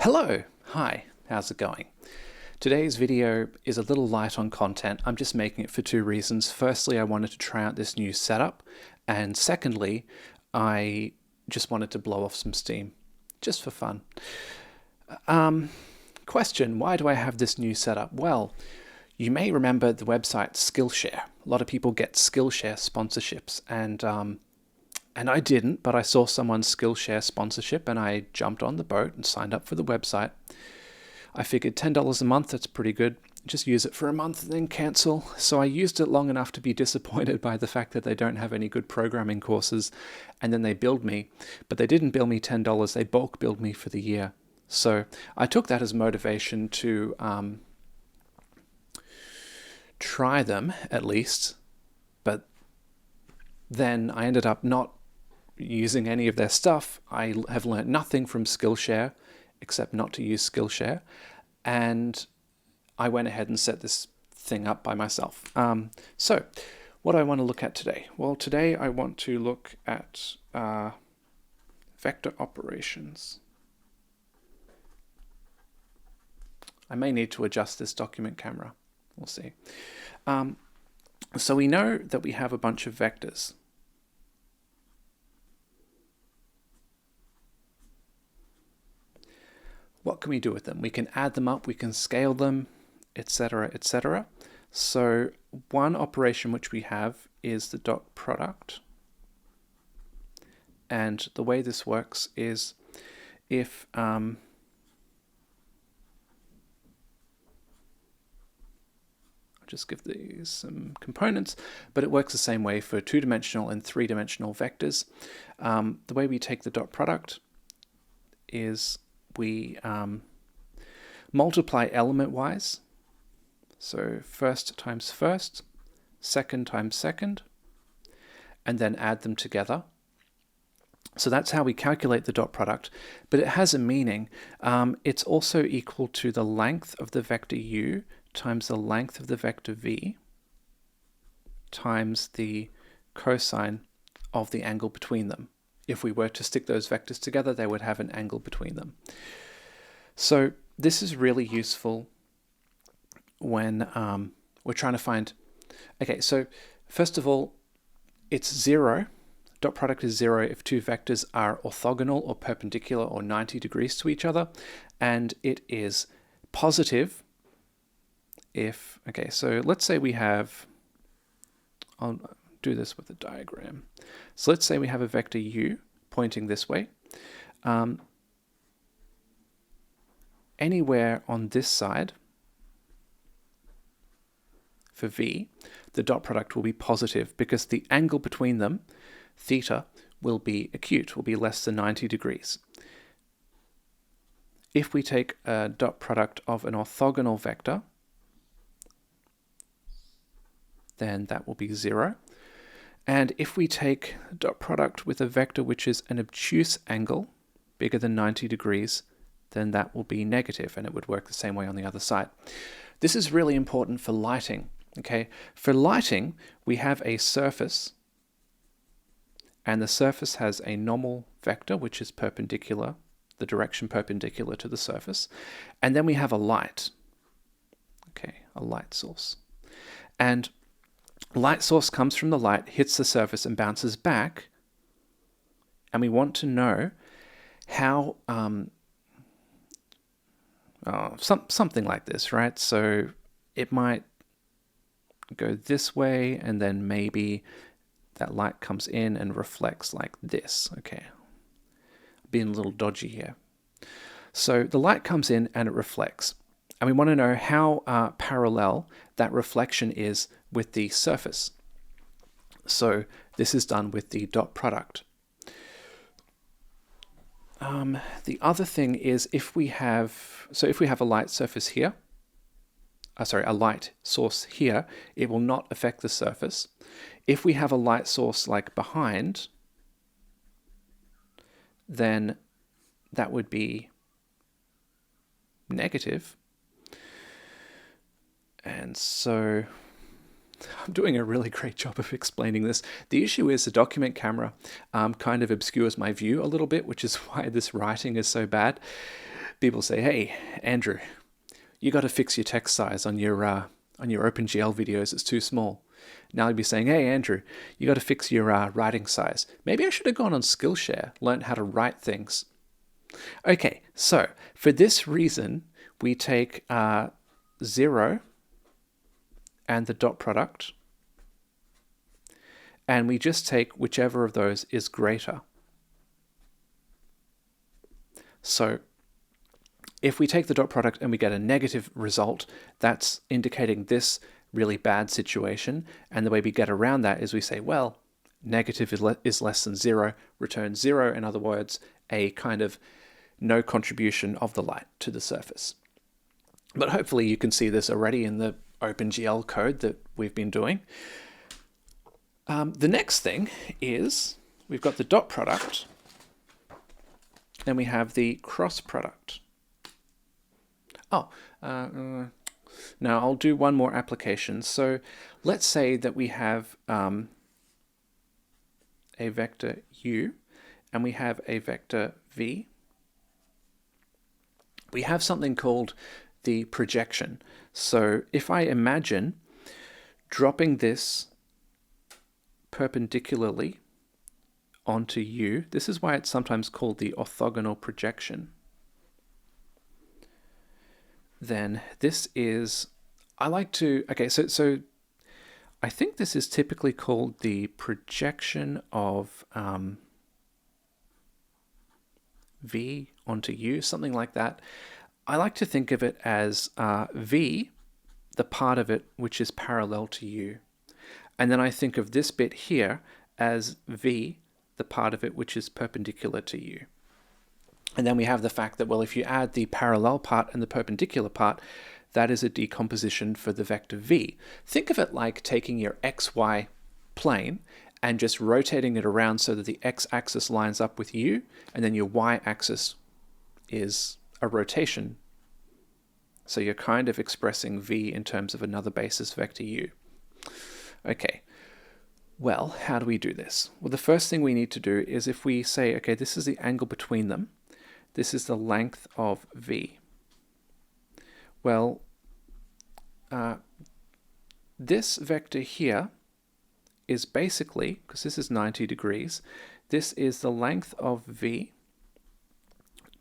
Hello! Hi, how's it going? Today's video is a little light on content. I'm just making it for two reasons. Firstly, I wanted to try out this new setup, and secondly, I just wanted to blow off some steam, just for fun. Question, why do I have this new setup? Well, you may remember the website Skillshare. A lot of people get Skillshare sponsorships, and I didn't, but I saw someone's Skillshare sponsorship and I jumped on the boat and signed up for the website. I figured $10 a month, that's pretty good. Just use it for a month and then cancel. So I used it long enough to be disappointed by the fact that they don't have any good programming courses, and then they billed me. But they didn't bill me $10, they bulk billed me for the year. So I took that as motivation to try them at least, but then I ended up not using any of their stuff. I have learned nothing from Skillshare except not to use Skillshare, and I went ahead and set this thing up by myself. So what do I want to look at today? Well, today I want to look at vector operations. I may need to adjust this document camera. We'll see. So we know that we have a bunch of vectors. What can we do with them? We can add them up, we can scale them, etc., etc. So one operation which we have is the dot product. And the way this works is if I'll just give these some components, but it works the same way for two-dimensional and three-dimensional vectors. The way we take the dot product is we multiply element-wise. So first times first, second times second, and then add them together. So that's how we calculate the dot product, but it has a meaning. It's also equal to the length of the vector u times the length of the vector v times the cosine of the angle between them. If we were to stick those vectors together, they would have an angle between them. So this is really useful when we're trying to find... Okay, so first of all, it's 0. Dot product is 0 if two vectors are orthogonal or perpendicular or 90 degrees to each other, and it is positive if... Okay, so let's say we have... I'll do this with a diagram. So let's say we have a vector u pointing this way. Anywhere on this side for v, the dot product will be positive because the angle between them, theta, will be acute, will be less than 90 degrees. If we take a dot product of an orthogonal vector, then that will be 0. And if we take dot product with a vector which is an obtuse angle, bigger than 90 degrees, then that will be negative, and it would work the same way on the other side. This is really important for lighting. Okay, for lighting, we have a surface, and the surface has a normal vector which is perpendicular, the direction perpendicular to the surface, and then we have a light. Okay, a light source. And light source comes from the light, hits the surface and bounces back, and we want to know how something like this, right? So it might go this way, and then maybe that light comes in and reflects like this. Okay, being a little dodgy here. So the light comes in and it reflects, and we want to know how parallel that reflection is with the surface. So this is done with the dot product. The other thing is if we have a light surface here, a light source here, it will not affect the surface. If we have a light source like behind, then that would be negative. And so I'm doing a really great job of explaining this. The issue is the document camera kind of obscures my view a little bit, which is why this writing is so bad. People say, hey, Andrew, you got to fix your text size on your OpenGL videos. It's too small. Now I'd be saying, hey, Andrew, you got to fix your writing size. Maybe I should have gone on Skillshare, learned how to write things. Okay, so for this reason, we take 0 and the dot product, and we just take whichever of those is greater. So if we take the dot product and we get a negative result, that's indicating this really bad situation. And the way we get around that is we say, well, negative is less than 0, return 0. In other words, a kind of no contribution of the light to the surface. But hopefully you can see this already in the OpenGL code that we've been doing. The next thing is we've got the dot product and we have the cross product. Oh, no, I'll do one more application. So let's say that we have a vector u and we have a vector v. We have something called the projection. So if I imagine dropping this perpendicularly onto u, this is why it's sometimes called the orthogonal projection. Then this is, so I think this is typically called the projection of v onto u, something like that. I like to think of it as v, the part of it which is parallel to u. And then I think of this bit here as v, the part of it which is perpendicular to u. And then we have the fact that, well, if you add the parallel part and the perpendicular part, that is a decomposition for the vector v. Think of it like taking your xy plane and just rotating it around so that the x-axis lines up with u, and then your y-axis is a rotation. So you're kind of expressing v in terms of another basis vector u. Okay, well, how do we do this? Well, the first thing we need to do is if we say, okay, this is the angle between them, this is the length of v. Well, this vector here is basically, because this is 90 degrees, this is the length of v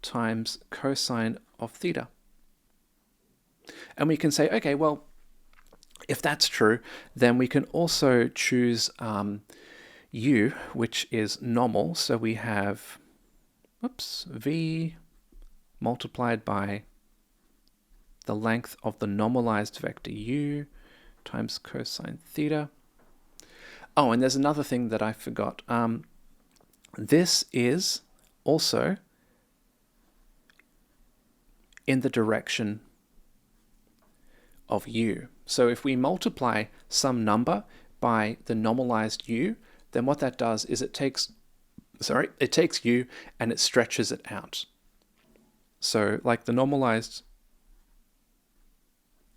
times cosine of theta. And we can say, okay, well, if that's true, then we can also choose u, which is normal. So we have, v multiplied by the length of the normalized vector u times cosine theta. Oh, and there's another thing that I forgot. This is also in the direction of u. So if we multiply some number by the normalized u, then what that does is it takes u and it stretches it out. So like the normalized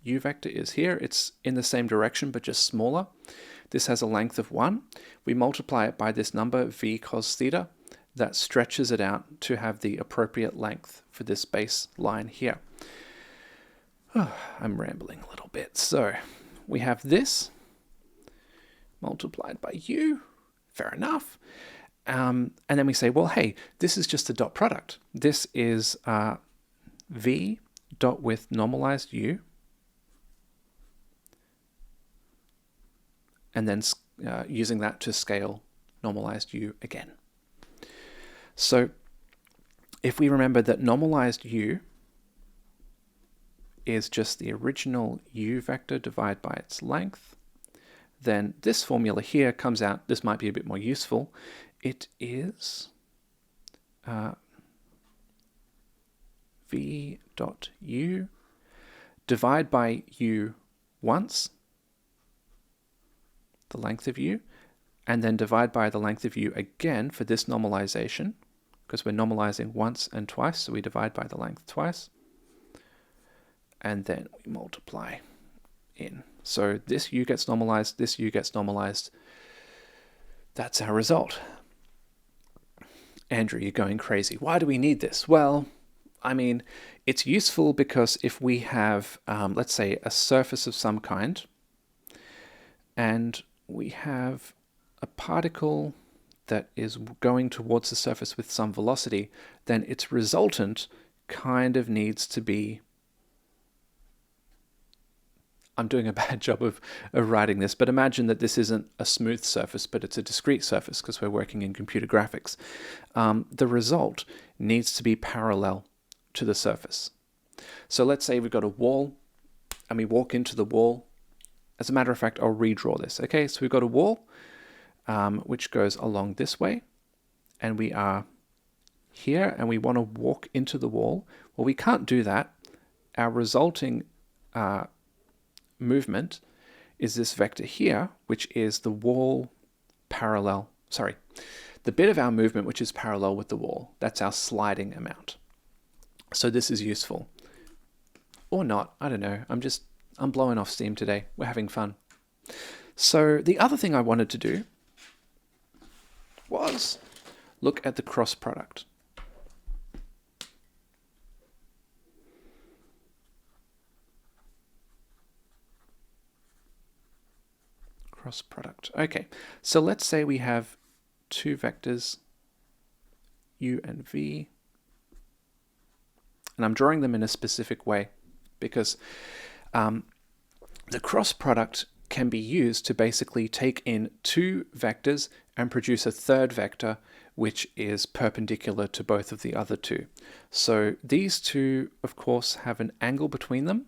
u vector is here, it's in the same direction but just smaller. This has a length of 1. We multiply it by this number v cos theta, that stretches it out to have the appropriate length for this base line here. I'm rambling a little bit. So we have this multiplied by u, fair enough. And then we say, well, hey, this is just a dot product. This is v dot with normalized u, and then using that to scale normalized u again. So if we remember that normalized u is just the original u vector divided by its length, then this formula here comes out, this might be a bit more useful. It is v dot u divide by u once, the length of u, and then divide by the length of u again for this normalization, because we're normalizing once and twice, so we divide by the length twice, and then we multiply in. So this u gets normalized, this u gets normalized. That's our result. Andrew, you're going crazy. Why do we need this? Well, I mean, it's useful because if we have, let's say, a surface of some kind, and we have a particle that is going towards the surface with some velocity, then its resultant kind of needs to be... I'm doing a bad job of writing this, but imagine that this isn't a smooth surface, but it's a discrete surface because we're working in computer graphics. The result needs to be parallel to the surface. So let's say we've got a wall and we walk into the wall. As a matter of fact, I'll redraw this. Okay, so we've got a wall which goes along this way, and we are here and we want to walk into the wall. Well, we can't do that. Our resulting movement is this vector here, which is the wall parallel, the bit of our movement which is parallel with the wall. That's our sliding amount. So this is useful. Or not, I don't know. I'm blowing off steam today. We're having fun. So the other thing I wanted to do was look at the cross product. Cross product. Okay, so let's say we have two vectors, u and v, and I'm drawing them in a specific way because the cross product can be used to basically take in two vectors and produce a third vector which is perpendicular to both of the other two. So these two, of course, have an angle between them,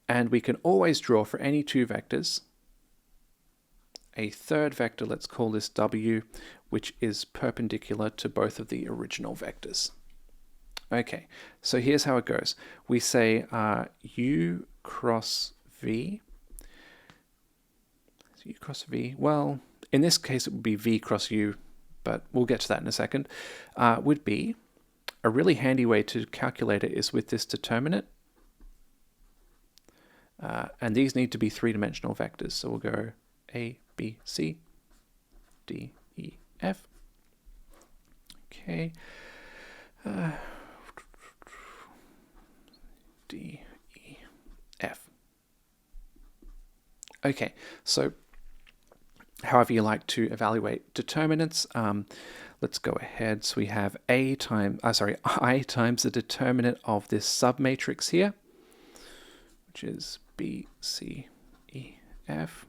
and we can always draw for any two vectors a third vector, let's call this w, which is perpendicular to both of the original vectors. Okay, so here's how it goes. We say u cross v. So u cross v, well, in this case it would be v cross u, but we'll get to that in a second, would be, a really handy way to calculate it is with this determinant. And these need to be three-dimensional vectors, so we'll go A, B, C, D, E, F. Okay. D, E, F. Okay, so however you like to evaluate determinants, let's go ahead. So we have I times the determinant of this submatrix here, which is B, C, E, F,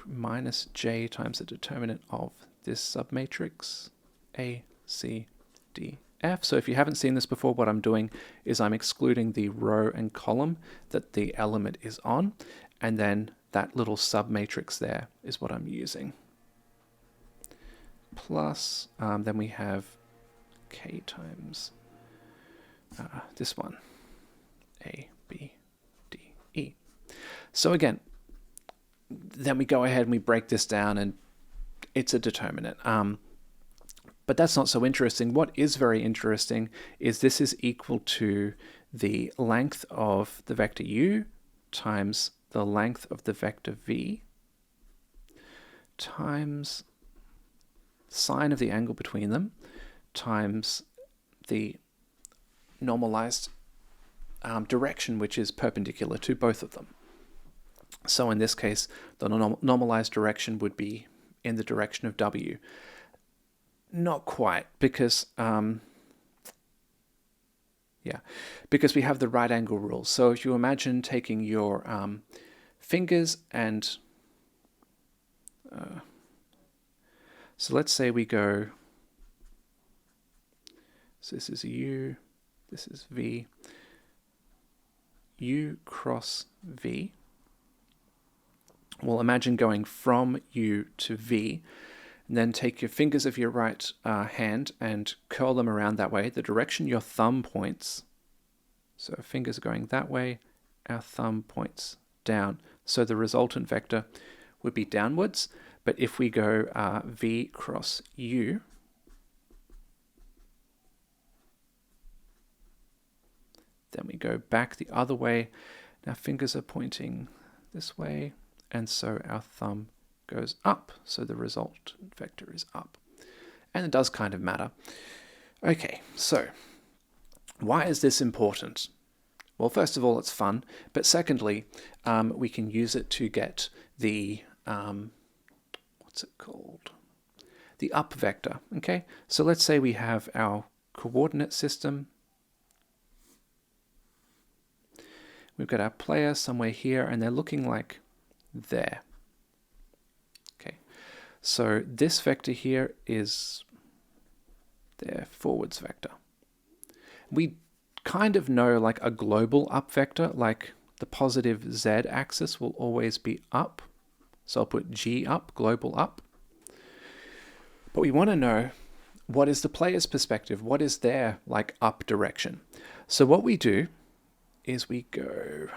minus J times the determinant of this submatrix, A, C, D, F. So if you haven't seen this before, what I'm doing is I'm excluding the row and column that the element is on, and then that little submatrix there is what I'm using. Plus, then we have K times this one, A, B, D, E. So again, then we go ahead and we break this down and it's a determinant. But that's not so interesting. What is very interesting is this is equal to the length of the vector u times the length of the vector v times sine of the angle between them times the normalized direction, which is perpendicular to both of them. So in this case, the normalized direction would be in the direction of w. Not quite, because because we have the right angle rule. So if you imagine taking your fingers and so let's say we go, so this is u, this is v, u cross v. Well, imagine going from u to v, and then take your fingers of your right hand and curl them around that way, the direction your thumb points. So our fingers are going that way, our thumb points down. So the resultant vector would be downwards. But if we go v cross u, then we go back the other way. Our fingers are pointing this way, and so our thumb goes up. So the resultant vector is up. And it does kind of matter. Okay, so why is this important? Well, first of all, it's fun, but secondly, we can use it to get the, what's it called? The up vector, okay? So let's say we have our coordinate system. We've got our player somewhere here, and they're looking like there. Okay, so this vector here is their forwards vector. We kind of know like a global up vector, like the positive z axis will always be up. So I'll put G up, global up. But we want to know, what is the player's perspective? What is their like up direction? So what we do is we go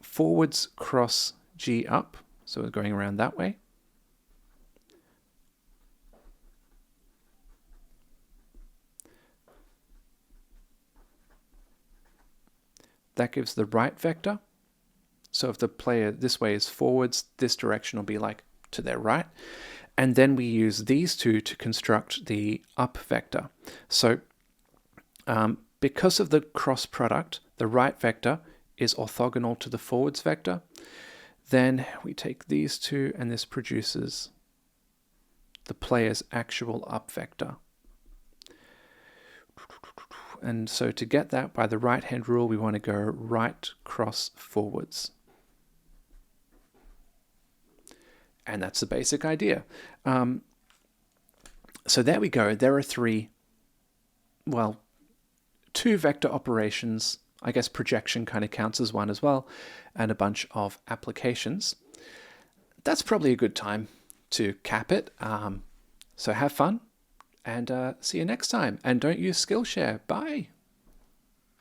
forwards cross G up. So we're going around that way. That gives the right vector. So if the player this way is forwards, this direction will be like to their right. And then we use these two to construct the up vector. So because of the cross product, the right vector is orthogonal to the forwards vector. Then we take these two, and this produces the player's actual up vector. And so to get that by the right-hand rule, we want to go right cross forwards. And that's the basic idea. So there we go. There are two vector operations. I guess projection kind of counts as one as well, and a bunch of applications. That's probably a good time to cap it. So have fun, and see you next time. And don't use Skillshare. Bye.